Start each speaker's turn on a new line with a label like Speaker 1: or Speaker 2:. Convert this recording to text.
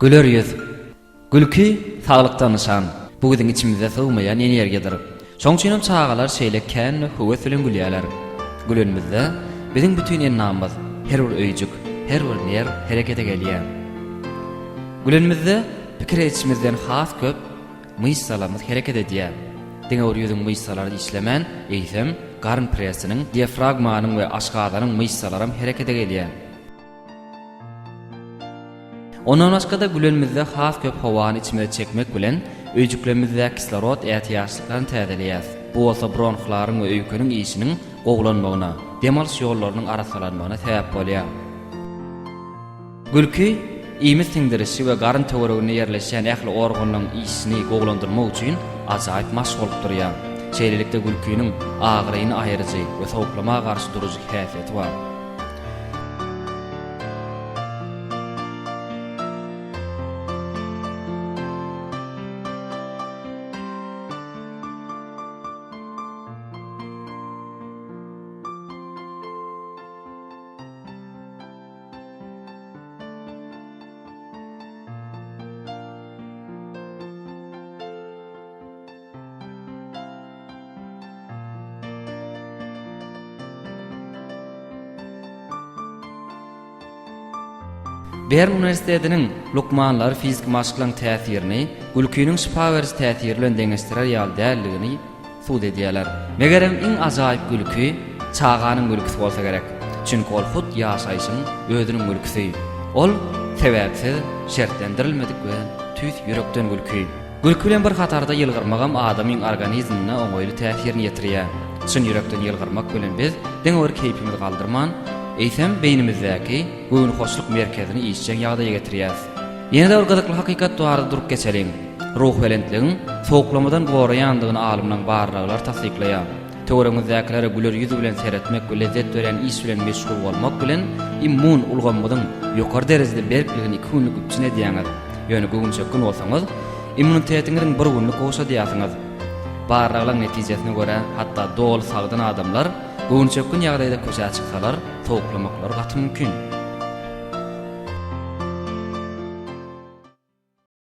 Speaker 1: Güler yüz. Gülki sağlıktan nişan. Bu gidin içimizde sığmayan energiyadır. Şoňçynam çağalar şeýlekän we höwes bilen gülýärler. Gülenmizde biziň bütün ennamyz, her bir öýjük, her bir ner herekete gelýär. Gülenmizde pikir etişimizden has köp mysalarymyz hereket edýär. Diňe ýüzüň mysalary işlemän, eýsem garyn presiniň, diafragmanyň we aşgazanyň mysalarym herekete gelýär. Ondan başga da gülenmizde has köp howany içime çekmek bilen öýjüklerimizde kislorod ätiýaçlyklaryny täzelýär. Bu bolsa bronxlaryň we öýküniň işiniň goglanmagyna, dem alys ýollarynyň arasalanmagyna sebäp bolýar. Gülki iými siňdirişi we garyn töweregine ýerleşen ähli organyň işini goglandyrmak üçin ajaýyp maşgul durýar. Şeýlelikde gülküniň agyryny aýyrjy we sowuklamaga garşy durujy häsiýeti bar. Bern Üniversitetiniň Lukmanlar fizik maşgylaryň täsirini, gülküniň şifa berýän täsiri bilen deňeşdirer ýaly däldigini suwd edýärler. Megerem iň ajaýyp gülkü çağanyň gülküsi bolsa gerek. Çünki ol hut ýaşaýyşyň özüniň gülküsi. Ol sebäpsiz, şertlendirilmedik we tüýs ýürekden gülkü. Gülkü bilen bir hatarda ýylgyrmagam adamyň organizmine oňoýly täsirini ýetirýär. Şun ýürekden ýylgyrmak bilen biz deň bir keypimizi galdyrman, eýsem beýnimizdäki göwün hoşluk merkezini işçen ýagdaýa getirýär. Ýene-de bir gyzykly hakykat barada durup geçeliň. Ruh welentligiň sowuklamadan goraýandygyny alymlaryň barlyklar tasdiklaýar. Töweregimizdäkileri güler ýüzi bilen seretmek we lezzet beren iş bilen meşgul bolmak bilen immun ulgamydyň ýokary derejede berkligini 2 günlük üçin edýäňiz. Ýöne göwün çökün bolsaňyz, immunitetiňiziň bir günlük goşa diýýärsiňiz. Barlaklaryň netijesine görä hatda dol sagdan adamlar göwün çökün ýagdaýda köşe çyksalar, sowuklamaklary gaty mümkin.